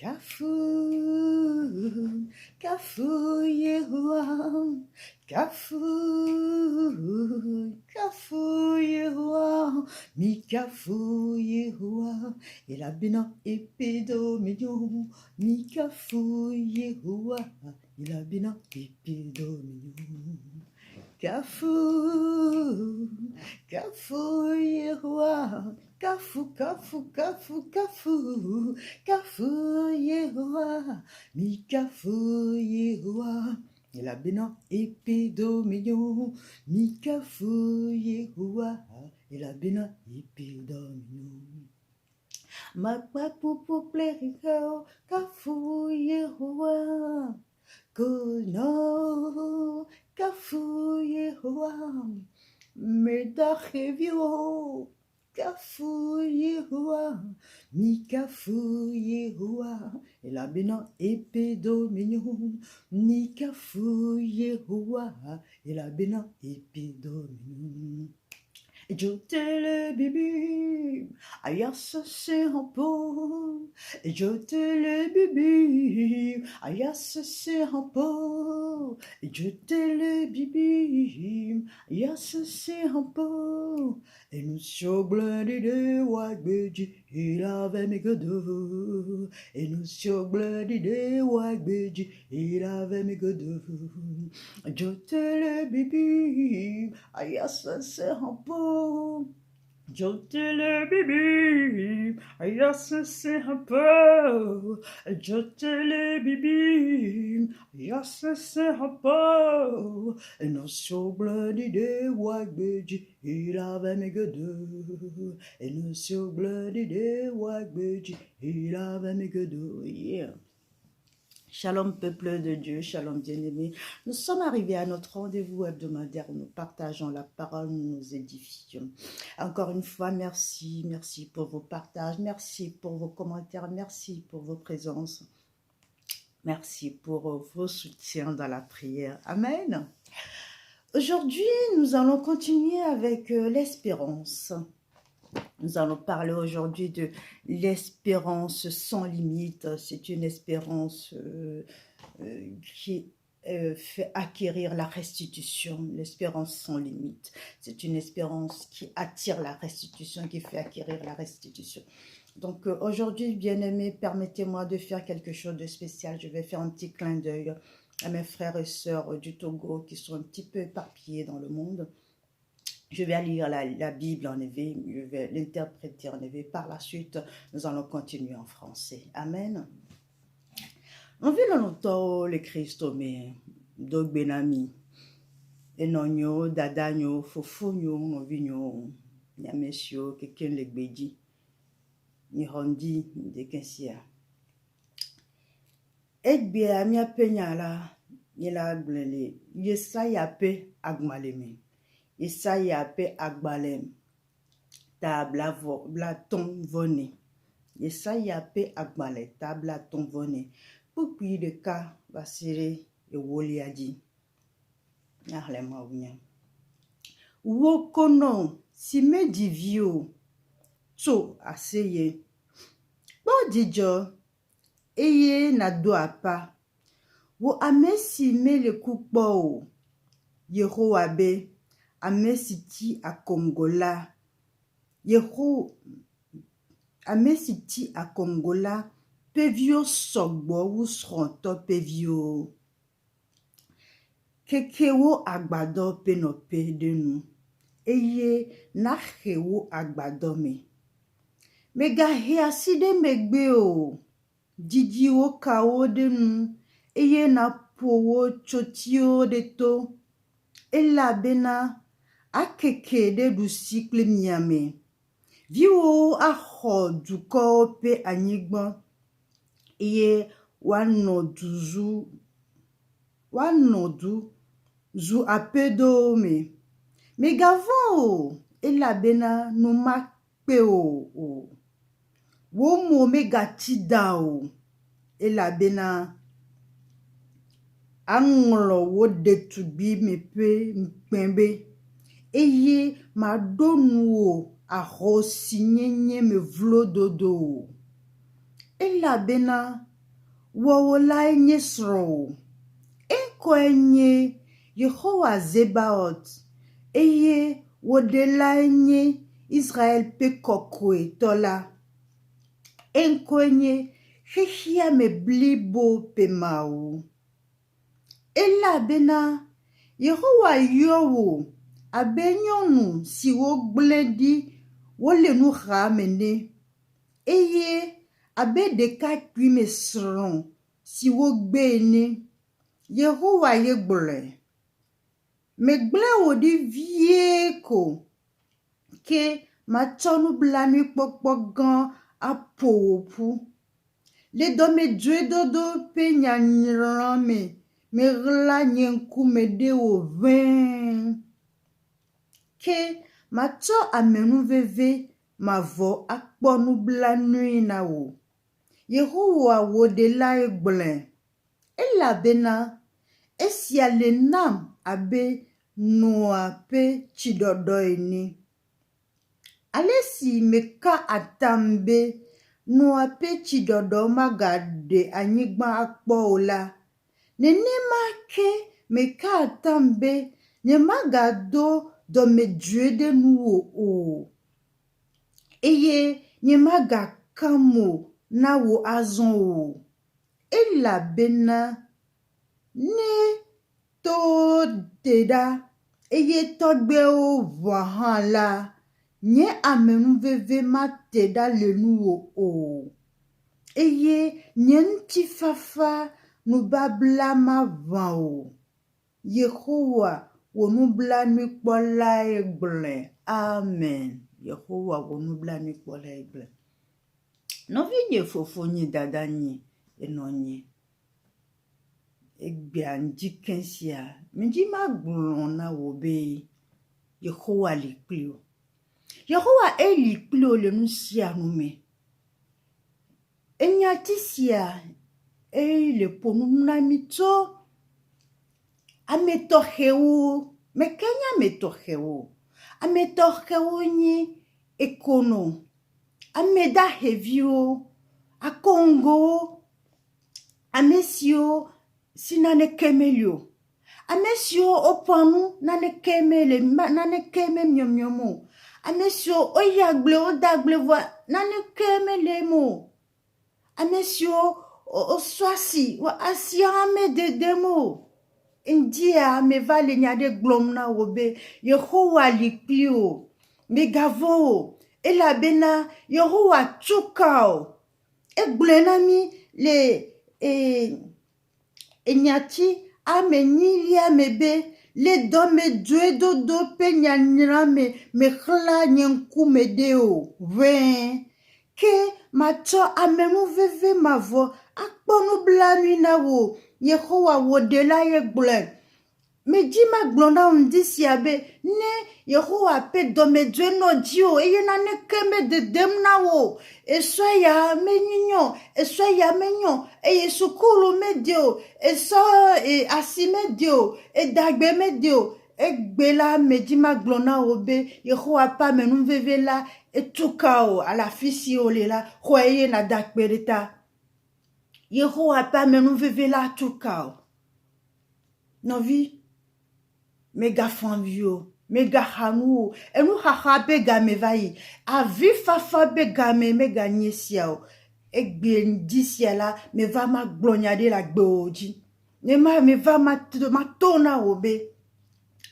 Kafu, Kafu Yehovah, Kafu Yehovah, mi Kafu Yehovah, et la bina épido mignon, mi Kafu Yehovah, et la bina épido mignon. Kafu, Kafu Yehovah, Kafu, Kafu, Kafu, Kafu, Kafu Yehovah, mi Kafu Yehovah, il a bien épée d'omignon, mi Kafu Yehovah, il a bien épée d'omignon. Ma papu pour plaire, Kafu Yehovah, Kono, Kafu Yehovah, Medachevio, Kafu Yehovah, mi Kafu Yehovah, et la bena épée dominion, ni Kafu Yehovah, et la bena épée dominion. Et je te le bibi, ayas c'est un pot. Et je te le bibi, ayas c'est un pot. Et je te le bibi, ayas c'est un pot. Et nous sommes blindés de Wagbeji, il avait mes godeux. Et nous sommes blindés de Wagbeji, il avait mes godeux. Je te le bibi, ayas c'est un pot. Je te le bibi, ayas c'est un peu. Je te le bibi, ayas c'est un peu. Et nos soubles d'idées, Wagbeji, il avait mes godeux. Et nos soubles d'idées, Wagbeji, il avait mes godeux. Yeah. Shalom peuple de Dieu, shalom bien-aimés. Nous sommes arrivés à notre rendez-vous hebdomadaire où nous partageons la parole, nous nous édifions. Encore une fois, merci, merci pour vos partages, merci pour vos commentaires, merci pour vos présences, merci pour vos soutiens dans la prière. Amen. Aujourd'hui, nous allons continuer avec l'espérance. Nous allons parler aujourd'hui de l'espérance sans limite. C'est une espérance qui fait acquérir la restitution, l'espérance sans limite. C'est une espérance qui attire la restitution, qui fait acquérir la restitution. Donc aujourd'hui, bien-aimés, permettez-moi de faire quelque chose de spécial. Je vais faire un petit clin d'œil à mes frères et sœurs du Togo qui sont un petit peu éparpillés dans le monde. Je vais lire la Bible en éveil, je vais l'interpréter en éveil. Par la suite, nous allons continuer en français. Amen. On vit dans notre le Christ, mais Dogbenami, Enonyo, Dadanyo, Fofonyo, Novinyo, Nyamesio, quelqu'un le Gbedi, Nihondi, de Kensia. Egbe amia penyala, yela blele, yesa yape agmaleme. Isaiah pe agbalem tabla ton vone. Isaiah pe agbale tabla ton vone. Pour puis de cas basire et woliadi. Narlema ounya. Wokono si me divio to aseye. Bon dijo eye na do apa. Wo amesi me le kukbo yero abe. Amesiti a Congola. Amesiti a Congola. Pevio sogbo ou sronto pevio. Kekewo agbado penope de nou. Eye nachewo agbado me. Mega he aside megbe o. Didi o kao de nou. Eye na powo chotio de to. Ela bena. Akeke de du cycle miame. Viwo a ho du kope anyigban. Iye wanodu zu apedo me. Megavon ela bena no makpe o. Wo mo megatida o. Ela bena anglo wo detubi mepe mpembe. Eye ma donu o a rosi nyenye me vlo dodo. Ela bena wowola enye sro. Enko enye Yehowa Zebaot. Eye wodela enye Israel pe kokwe tola. Enko enye Sheshia me blibo pe mau. Ela bena Yehowa yowo abenyonu si wo bledi wole nu ramene. Eye abe deka kui me sron si wo gbene. Yehowa ye ble. Me ble wo di vie ko ke ma tonu blani pokpogan apopu. Le do me dwe dodo pe nyanyrame. Me rla nyenku me de o ven. Ke ma to amenu veve ma vo akponu blanui na wo. Yehowa wo de la egble. Ela bena esia le nam abe noa pe chidodo eni. Alesi meka atambe noa pe chidodo magade anyigba akpo ola. Nenema ke meka atambe ne magado do me dwede nuwo o. Eye ne maga kamo na wo azon o. Ela bena ne to teda eye togbe o wahala nye amenu veve ma teda le nuwo o. Eye nye ntifafa nubabla ma van o. Yehowa wonubla mikpola egble. Amen. Yehowa wonubla mikpola egble. No vinye fofo nye dada nye enonye. Egbe anji kensia. Menji maglon na wobe. Yehowa liklio. Yehowa liklio le nusia nume. Enyatisia le ponu na mito. Ametoheu. Mekenya metoheu. Ametoheu nye ekono. Ameda hevio. A Congo. Amesio sinane kemelio. Amesio opanu nane kemele nane keme myomyomo. Amesio oyagle odagle voa nane kemele mo. Amesio oswasi wa asiame de demo. India me vale nyade glomna wobe. Yehowa liklio. Megavo. Ela bena Yehowa chukao. Eglenami le enyati amenili amebe le do me dwe do pe nyanyra me khla nyenku me deo ven ke macho amenu veve mavo akponu blanu na wo Yehowa wo de la yegle me di maglona ndisi abe ne Yehowa pe do me dwe no dio eye na ne keme de demna wo eso ya menyinyo eso ya menyo eye sukulu medio eso asime dio dagbe medio egbela me di maglona obe Yehowa pa menu veve la etukao ala fisi olela khoye na dakbereta Yehowa pa menu veve la tukao novi mega fanvio mega hanu enu haha bega me vai avi fafa bega me mega nyesiao egbe ndisia la me va ma glonyade la gbeoji ne ma me va ma tona obe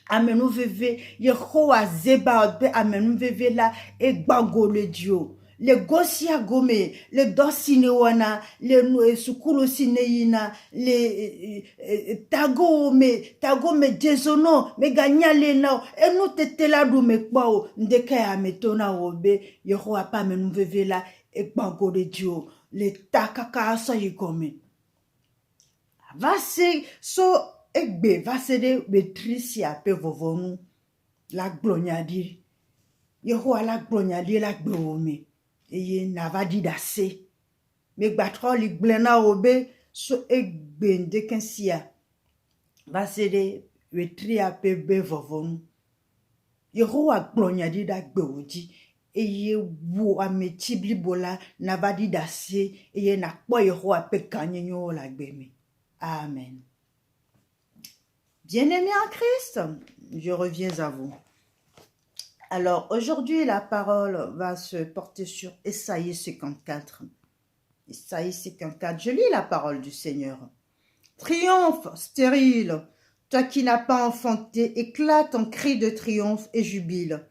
amenu veve Yehowa Zebaot be amenu veve la egbago le dio le gosia gome le dosine wana le sukulu sineyina le tago me jesono me ganyale na enu tetela du me kwao ndeke ya metona obe Yehowa pa amenu veve la egbago le dio le takaka so yigome vase so egbe vase de betrisia pe vovonu la glonyadi Yehowa la glonyadi la gbeome eye navadi dase me gbatro li glena obe so egbe ndekensia vase de betria pe be vovonu Yehowa glonyadi da gbeoji eye wo ame tiblibola na vadi dase eye na kpo ape kanyenyo la gbeme. Amen. Bien-aimés en Christ, je reviens à vous. Alors, aujourd'hui, la parole va se porter sur Ésaïe 54. Ésaïe 54, je lis la parole du Seigneur. Triomphe, stérile, toi qui n'as pas enfanté, éclate en cris de triomphe et jubile.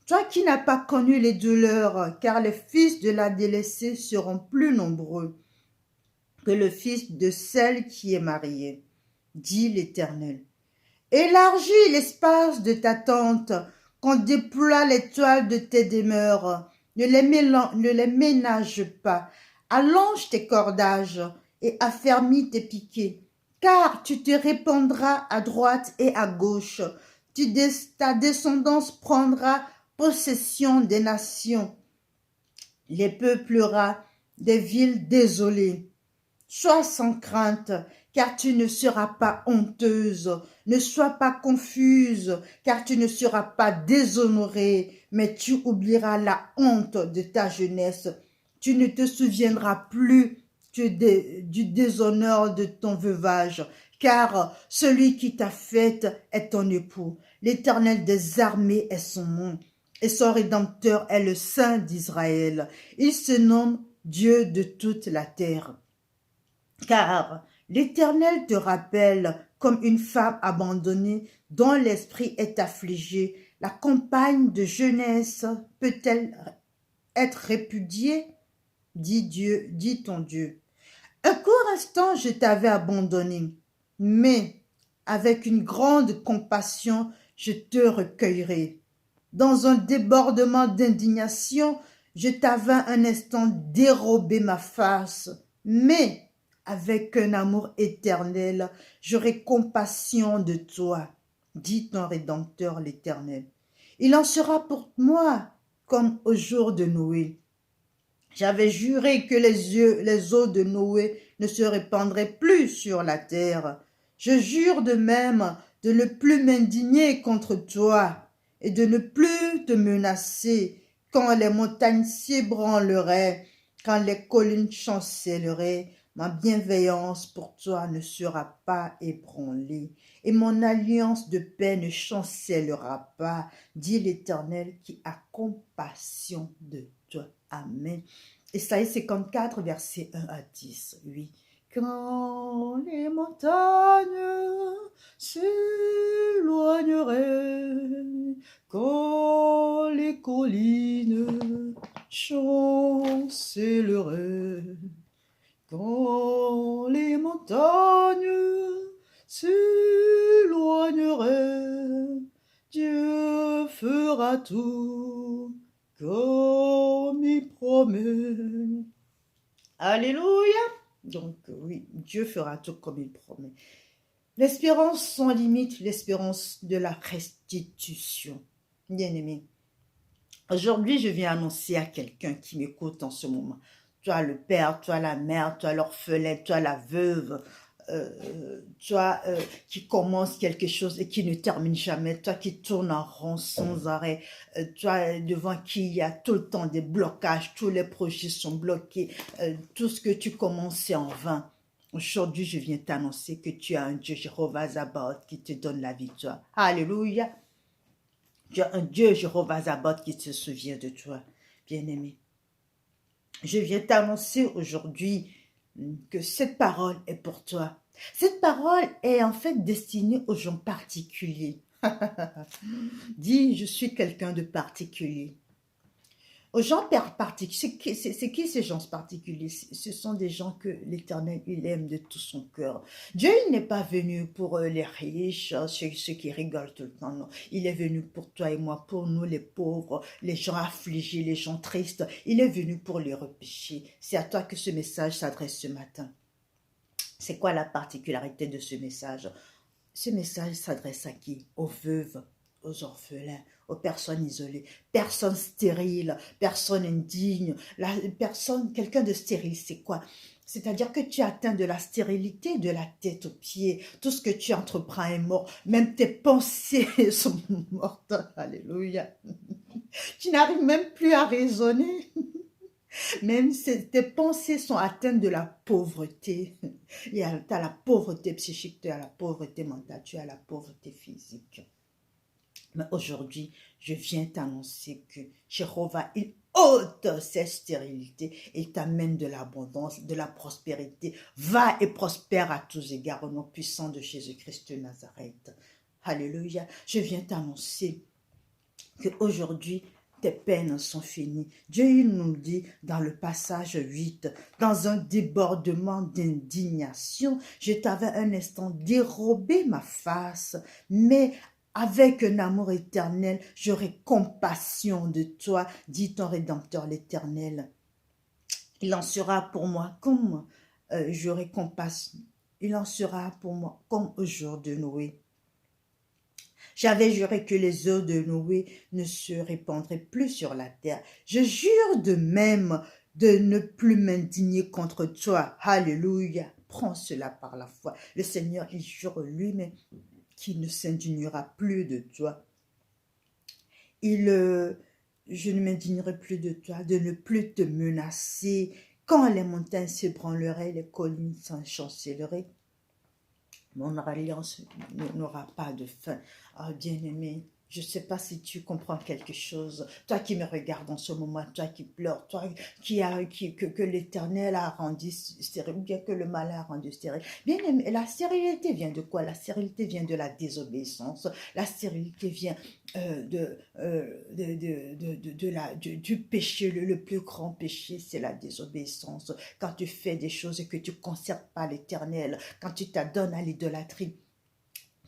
Toi qui n'as pas connu les douleurs, car les fils de la délaissée seront plus nombreux que le fils de celle qui est mariée, dit l'Éternel. Élargis l'espace de ta tente, qu'on déploie les toiles de tes demeures. Ne les ménage pas. Allonge tes cordages et affermis tes piquets, car tu te répandras à droite et à gauche. Ta descendance prendra possession des nations. Les peuplera des villes désolées. Sois sans crainte, car tu ne seras pas honteuse. Ne sois pas confuse, car tu ne seras pas déshonorée, mais tu oublieras la honte de ta jeunesse. Tu ne te souviendras plus du déshonneur de ton veuvage, car celui qui t'a faite est ton époux. L'Éternel des armées est son nom, et son Rédempteur est le Saint d'Israël. Il se nomme Dieu de toute la terre. Car l'Éternel te rappelle comme une femme abandonnée dont l'esprit est affligé. La compagne de jeunesse peut-elle être répudiée? Dit ton Dieu. Un court instant je t'avais abandonné, mais avec une grande compassion je te recueillerai. Dans un débordement d'indignation, je t'avais un instant dérobé ma face, mais avec un amour éternel, j'aurai compassion de toi, dit ton Rédempteur l'Éternel. Il en sera pour moi comme au jour de Noé. J'avais juré que les eaux de Noé ne se répandraient plus sur la terre. Je jure de même de ne plus m'indigner contre toi et de ne plus te menacer quand les montagnes s'ébranleraient, quand les collines chancelleraient. Ma bienveillance pour toi ne sera pas ébranlée, et mon alliance de paix ne chancellera pas, dit l'Éternel qui a compassion de toi. Amen. Ésaïe 54, versets 1 à 10. Oui. Quand les montagnes s'éloigneraient, quand les collines chancelleraient, quand les montagnes s'éloigneraient, Dieu fera tout comme il promet. Alléluia. Donc oui, Dieu fera tout comme il promet. L'espérance sans limite, l'espérance de la restitution. Bien-aimé, aujourd'hui je viens annoncer à quelqu'un qui m'écoute en ce moment. Toi le père, toi la mère, toi l'orphelin, toi la veuve, toi qui commence quelque chose et qui ne termine jamais, toi qui tourne en rond sans arrêt, toi devant qui il y a tout le temps des blocages, tous les projets sont bloqués, tout ce que tu commences c'est en vain. Aujourd'hui, je viens t'annoncer que tu as un Dieu Jéhovah Sabaoth qui te donne la victoire. Alléluia. Tu as un Dieu Jéhovah Sabaoth qui se souvient de toi, bien-aimé. Je viens t'annoncer aujourd'hui que cette parole est pour toi. Cette parole est en fait destinée aux gens particuliers. Dis, je suis quelqu'un de particulier. Aux gens particuliers, c'est qui ces gens particuliers? Ce sont des gens que l'Éternel, il aime de tout son cœur. Dieu, il n'est pas venu pour les riches, ceux qui rigolent tout le temps, non. Il est venu pour toi et moi, pour nous les pauvres, les gens affligés, les gens tristes. Il est venu pour les repêcher. C'est à toi que ce message s'adresse ce matin. C'est quoi la particularité de ce message? Ce message s'adresse à qui? Aux veuves, aux orphelins, aux personnes isolées, personnes stériles, personnes indignes. Quelqu'un de stérile, c'est quoi? C'est-à-dire que tu es atteint de la stérilité de la tête aux pieds. Tout ce que tu entreprends est mort. Même tes pensées sont mortes. Alléluia. Tu n'arrives même plus à raisonner. Même tes pensées sont atteintes de la pauvreté. Tu as la pauvreté psychique, tu as la pauvreté mentale, tu as la pauvreté physique. Mais aujourd'hui, je viens t'annoncer que Jéhovah, il ôte cette stérilité et il t'amène de l'abondance, de la prospérité. Va et prospère à tous égards au nom puissant de Jésus-Christ de Nazareth. Alléluia. Je viens t'annoncer qu'aujourd'hui, tes peines sont finies. Dieu, il nous dit dans le passage 8, dans un débordement d'indignation, je t'avais un instant dérobé ma face, mais avec un amour éternel, j'aurai compassion de toi, dit ton Rédempteur l'Éternel. Il en sera pour moi comme j'aurai compassion. Il en sera pour moi comme au jour de Noé. J'avais juré que les eaux de Noé ne se répandraient plus sur la terre. Je jure de même de ne plus m'indigner contre toi. Alléluia. Prends cela par la foi. Le Seigneur, il jure lui-même qu'il ne s'indignera plus de toi. Je ne m'indignerai plus de toi, de ne plus te menacer. Quand les montagnes s'ébranleraient, les collines s'enchancelleraient, mon alliance n'aura pas de fin. Ah, bien-aimé, je ne sais pas si tu comprends quelque chose. Toi qui me regardes en ce moment, toi qui pleures, toi que l'Éternel a rendu stérile, ou bien que le mal a rendu stérile. Bien-aimé, la stérilité vient de quoi? La stérilité vient de la désobéissance. La stérilité vient du péché. Le plus grand péché, c'est la désobéissance. Quand tu fais des choses et que tu ne conserves pas l'Éternel, quand tu t'adonnes à l'idolâtrie,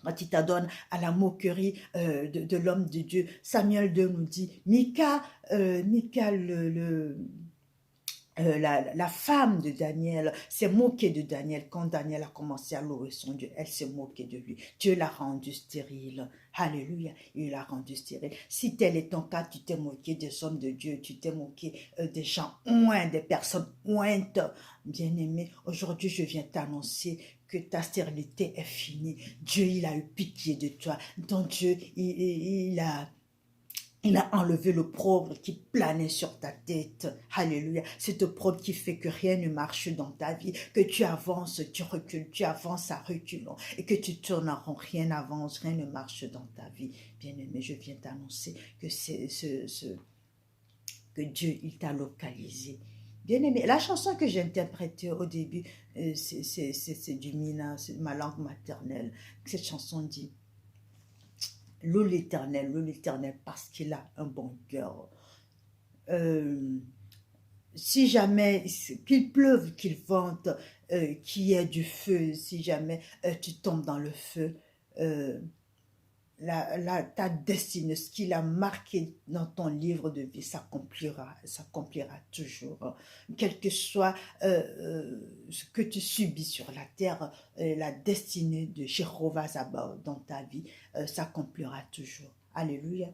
quand tu t'adonnes à la moquerie de l'homme de Dieu. Samuel 2 nous dit, Mika, la femme de Daniel s'est moquée de Daniel quand Daniel a commencé à louer son Dieu. Elle s'est moquée de lui. Dieu l'a rendu stérile. Alléluia, il l'a rendu stérile. Si tel est ton cas, tu t'es moqué des hommes de Dieu, tu t'es moqué des gens oints, des personnes ointes. Bien-aimé, aujourd'hui je viens t'annoncer que ta stérilité est finie. Dieu, il a eu pitié de toi. Donc Dieu, il a enlevé l'opprobre qui planait sur ta tête. Alléluia. Cet opprobre qui fait que rien ne marche dans ta vie, que tu avances, tu recules, tu avances à reculons, et que tu tournes en rond, rien n'avance, rien ne marche dans ta vie. Bien-aimé, je viens t'annoncer que que Dieu, il t'a localisé. Bien-aimé, la chanson que j'ai interprétée au début, c'est du Mina, c'est ma langue maternelle. Cette chanson dit, loue l'Éternel, parce qu'il a un bon cœur. Si jamais, qu'il pleuve, qu'il vente, qu'il y ait du feu, si jamais tu tombes dans le feu, ta destinée, ce qu'il a marqué dans ton livre de vie s'accomplira toujours. Quel que soit ce que tu subis sur la terre, la destinée de Jéhovah Sabaoth dans ta vie s'accomplira toujours. Alléluia.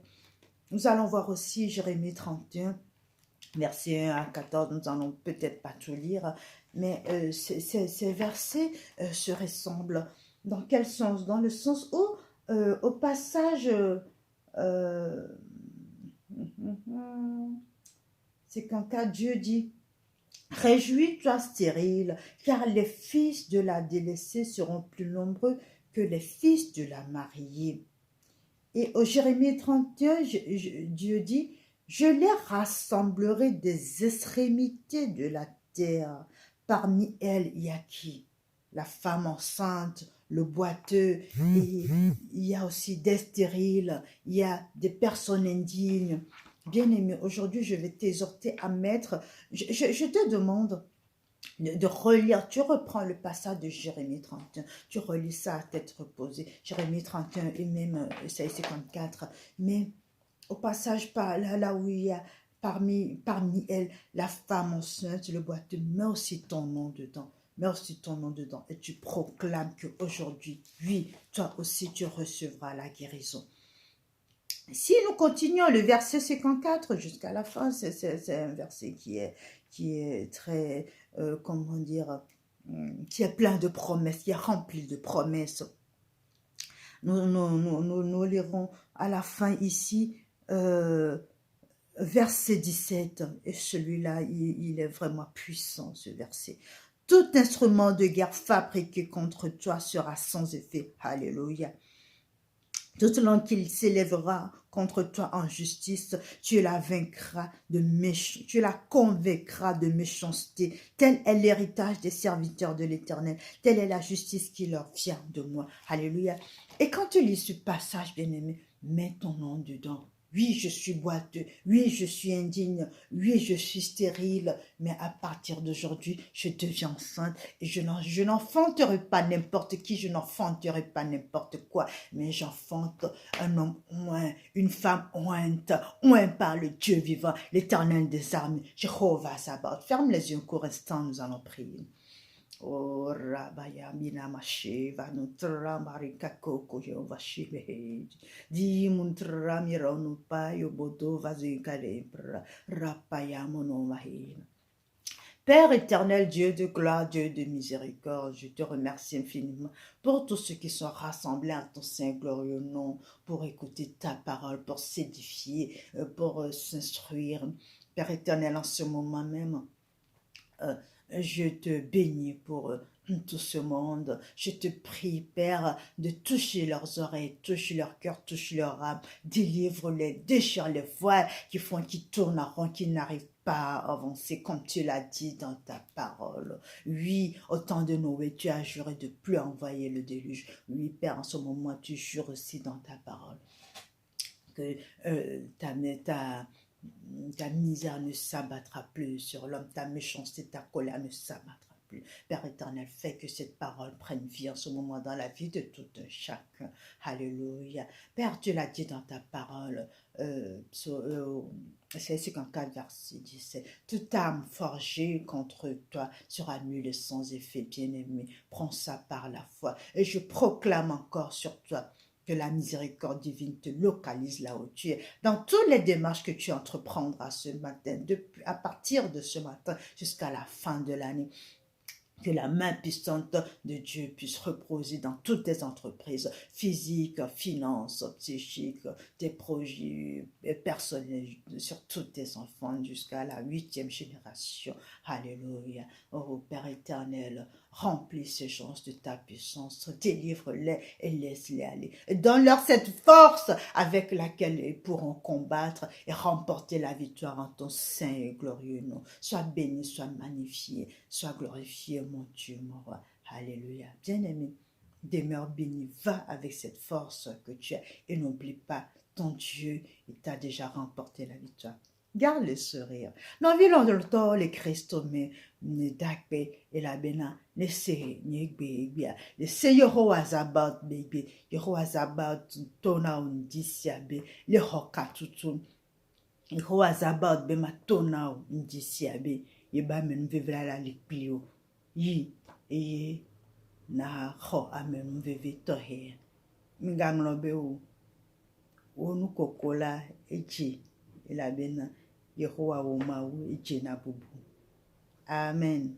Nous allons voir aussi Jérémie 31, versets 1 à 14. Nous n'allons peut-être pas tout lire, mais ces versets se ressemblent. Dans quel sens? Dans le sens où au passage, c'est quand Dieu dit, réjouis-toi stérile, car les fils de la délaissée seront plus nombreux que les fils de la mariée. Et au Jérémie 31, Dieu dit, je les rassemblerai des extrémités de la terre. Parmi elles, il y a qui? La femme enceinte, le boiteux, et il y a aussi des stériles, il y a des personnes indignes. Bien-aimé, aujourd'hui, je vais t'exhorter à mettre, je te demande de relire, tu reprends le passage de Jérémie 31, tu relis ça à tête reposée, Jérémie 31 et même Isaïe 54, mais au passage, là où il y a parmi elles la femme enceinte, le boiteux, mets aussi ton nom dedans. Mets aussi ton nom dedans et tu proclames qu'aujourd'hui, oui, toi aussi tu recevras la guérison. Si nous continuons le verset 54 jusqu'à la fin, c'est un verset qui est qui est très, comment dire, qui est plein de promesses, qui est rempli de promesses. Nous lirons à la fin ici, verset 17, et celui-là, il est vraiment puissant, ce verset. Tout instrument de guerre fabriqué contre toi sera sans effet. Alléluia. Toute langue qu'il s'élèvera contre toi en justice, tu la vaincras tu la convaincras de méchanceté. Tel est l'héritage des serviteurs de l'Éternel. Telle est la justice qui leur vient de moi. Alléluia. Et quand tu lis ce passage, bien-aimé, mets ton nom dedans. Oui, je suis boiteux. Oui, je suis indigne. Oui, je suis stérile. Mais à partir d'aujourd'hui, je deviens enceinte. Et je n'enfanterai pas n'importe qui. Je n'enfanterai pas n'importe quoi. Mais j'enfante un homme oint, une femme ointe par le Dieu vivant, l'Éternel des armées, Jéhovah Sabaoth. Ferme les yeux un court instant, nous allons prier. Oh, Rabaya Minamashe, Vanutra Marika Koko, Jehovah Shibe, Di Muntra Mironu Pa, Yobodo Vazikale, Rapaya Monomahina. Père éternel, Dieu de gloire, Dieu de miséricorde, je te remercie infiniment pour tous ceux qui sont rassemblés à ton saint glorieux nom, pour écouter ta parole, pour s'édifier, pour s'instruire. Père éternel, en ce moment même, je te bénis pour tout ce monde. Je te prie, Père, de toucher leurs oreilles, toucher leur cœur, toucher leur âme. Délivre-les, déchire les voiles qui tournent en rond, qui n'arrivent pas à avancer comme tu l'as dit dans ta parole. Oui, au temps de Noé, tu as juré de plus envoyer le déluge. Oui, Père, en ce moment, tu jures aussi dans ta parole que ta misère ne s'abattra plus sur l'homme, ta méchanceté, ta colère ne s'abattra plus. Père éternel, fais que cette parole prenne vie en ce moment dans la vie de tout un chacun. Alléluia. Père, tu l'as dit dans ta parole, c'est 54 verset 17. Toute âme forgée contre toi sera nulle et sans effet, bien-aimé. Prends ça par la foi. Et je proclame encore sur toi que la miséricorde divine te localise là où tu es, dans toutes les démarches que tu entreprendras ce matin, à partir de ce matin jusqu'à la fin de l'année. Que la main puissante de Dieu puisse reposer dans toutes tes entreprises, physiques, finances, psychiques, tes projets personnels, sur tous tes enfants jusqu'à la 8e génération. Alléluia. Oh Père éternel, remplis ces gens de ta puissance, délivre-les et laisse-les aller. Donne-leur cette force avec laquelle ils pourront combattre et remporter la victoire en ton saint et glorieux nom. Sois béni, sois magnifié, sois glorifié, mon Dieu, mon roi. Alléluia. Bien-aimé, demeure béni, va avec cette force que tu as et n'oublie pas, ton Dieu, il t'a déjà remporté la victoire. Garde le sourire. Non, vilo le to le Christo me dakbe et la bena ne se nyegbe bia. Le se Yehovah's about baby. Yehovah's about tona undisiabe. Le hokatutu. Yehovah's about be matona undisiabe. Yeba men vivra la likplio. Yi eye na ho amen vivi tohe. Minganglo be onu kokola echi ila bena Yehowa wo mawu ejena bubu. Amen.